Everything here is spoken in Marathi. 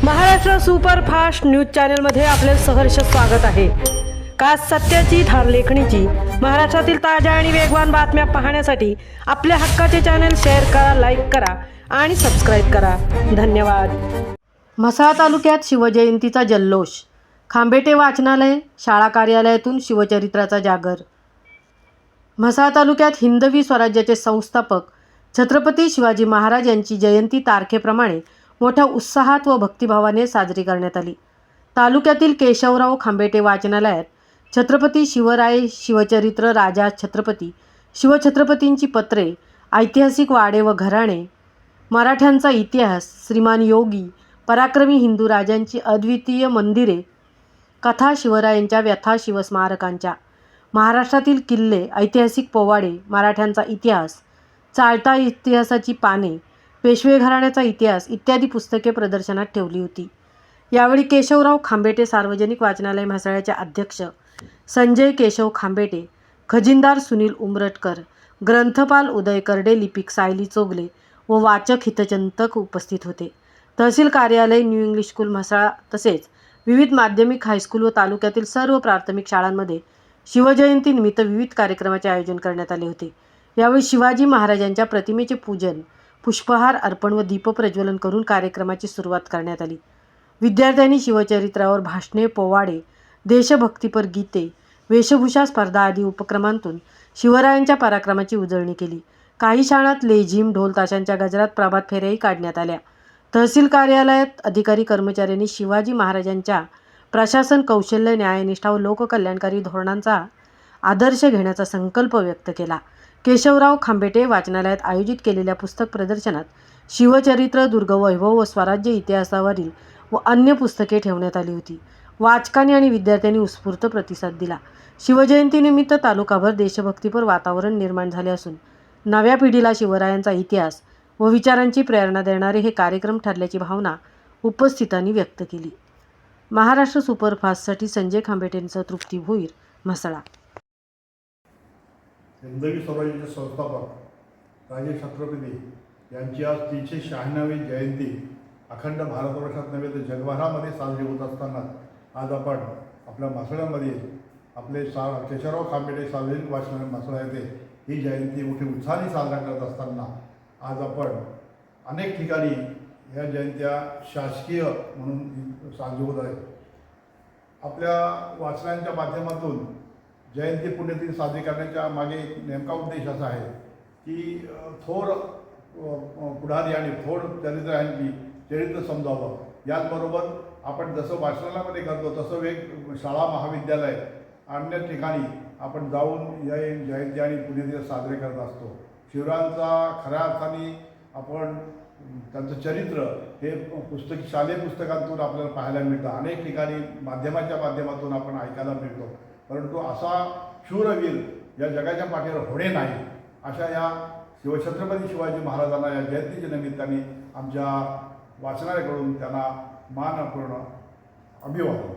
महाराष्ट्र सुपरफास्ट न्यूज चॅनलमध्ये आपले सहर्ष स्वागत आहे। का सत्याची धार लेखणीची महाराष्ट्रातील ताज्या आणि वेगवान बातम्या पाहण्यासाठी आपल्या हक्काचे चॅनल शेअर करा, लाईक करा आणि सबस्क्राईब करा। धन्यवाद। म्हसळा तालुक्यात शिवजयंतीचा जल्लोष, खांबेटे वाचनालय शाळा कार्यालयातून शिवचरित्राचा जागर। म्हसळा तालुक्यात हिंदवी स्वराज्याचे संस्थापक छत्रपती शिवाजी महाराज यांची जयंती तारखेप्रमाणे मोठ्या उत्साहात व भक्तिभावाने साजरी करण्यात आली। तालुक्यातील केशवराव खांबेटे वाचनालयात छत्रपती शिवराय शिवचरित्र, राजा छत्रपती, शिवछत्रपतींची पत्रे, ऐतिहासिक वाडे व घराणे, मराठ्यांचा इतिहास, श्रीमान योगी, पराक्रमी हिंदू राजांची अद्वितीय मंदिरे, कथा शिवरायांच्या व्यथा शिवस्मारकांच्या, महाराष्ट्रातील किल्ले, ऐतिहासिक पोवाडे, मराठ्यांचा इतिहास, चालता इतिहासाची पाने, पेशवे घराण्याचा इतिहास इत्यादी पुस्तके प्रदर्शनात ठेवली होती। यावेळी केशवराव खांबेटे सार्वजनिक वाचनालय म्हसळ्याचे अध्यक्ष संजय केशव खांबेटे, खजिनदार सुनील उमरटकर, ग्रंथपाल उदय करडे, लिपिक सायली चोगले व वाचक हितचिंतक उपस्थित होते। तहसील कार्यालय, न्यू इंग्लिश स्कूल म्हसळा तसेच विविध माध्यमिक, हायस्कूल व तालुक्यातील सर्व प्राथमिक शाळांमध्ये शिवजयंतीनिमित्त विविध कार्यक्रमाचे आयोजन करण्यात आले होते। यावेळी शिवाजी महाराजांच्या प्रतिमेचे पूजन, पुष्पहार अर्पण व दीपप्रज्वलन करून कार्यक्रमाची सुरुवात करण्यात आली। विद्यार्थ्यांनी शिवचरित्रावर भाषणे, पोवाडे, देशभक्तीपर गीते, वेशभूषा स्पर्धा आदी उपक्रमांतून शिवरायांच्या पराक्रमाची उजळणी केली। काही शाळांत लेझीम, ढोल ताशांच्या गजरात प्रभात फेऱ्याही काढण्यात आल्या। तहसील कार्यालयात अधिकारी कर्मचाऱ्यांनी शिवाजी महाराजांच्या प्रशासन कौशल्य, न्यायनिष्ठा व लोककल्याणकारी धोरणांचा आदर्श घेण्याचा संकल्प व्यक्त केला। केशवराव खांबेटे वाचनालयात आयोजित केलेल्या पुस्तक प्रदर्शनात शिवचरित्र, दुर्गवैभव व स्वराज्य इतिहासावरील व अन्य पुस्तके ठेवण्यात आली होती। वाचकांनी आणि विद्यार्थ्यांनी उत्स्फूर्त प्रतिसाद दिला। शिवजयंतीनिमित्त तालुकाभर देशभक्तीपर वातावरण निर्माण झाले असून नव्या पिढीला शिवरायांचा इतिहास व विचारांची प्रेरणा देणारे हे कार्यक्रम ठरल्याची भावना उपस्थितांनी व्यक्त केली। महाराष्ट्र सुपरफास्टसाठी संजय खांबेटेंचा तृप्ती भोईर, म्हसळा। हिंदवी स्वराज्याचे संस्थापक राजे छत्रपती यांची आज 396वी जयंती अखंड भारतवर्षात नव्हे तर जगभरामध्ये साजरी होत असताना आज आपण आपल्या म्हसळ्यामध्ये आपले केशवराव खांबेटे सार्वजनिक वाचनालय म्हसळा येथे ही जयंती मोठी उत्साहाने साजरा करत असताना आज आपण अनेक ठिकाणी या जयंत्या शासकीय म्हणून साजरी होत आहे। आपल्या वाचनांच्या माध्यमातून जयंती पुण्यतिथी साजरी करण्याच्या मागे नेमका उद्देश असा आहे की थोर पुढारी आणि थोर चरित्रांची चरित्र समजावं। याचबरोबर आपण जसं वाचनालयामध्ये करतो तसं शाळा, महाविद्यालय, अन्य ठिकाणी आपण जाऊन या जयंती आणि पुण्यतिथी साजरे करत असतो। शिवरायांचा खऱ्या अर्थाने आपण त्यांचं चरित्र हे शालेय पुस्तकांतून आपल्याला पाहायला मिळतं, अनेक ठिकाणी माध्यमाच्या माध्यमातून आपण ऐकायला मिळतो, परंतु असा शूरवीर या जगाच्या पाठीवर होणे नाही अशा या छत्रपती शिवाजी महाराजांना या जयंतीच्या निमित्ताने आमच्या वाचनालयाकडून त्यांना मानपूर्ण अभिवादन।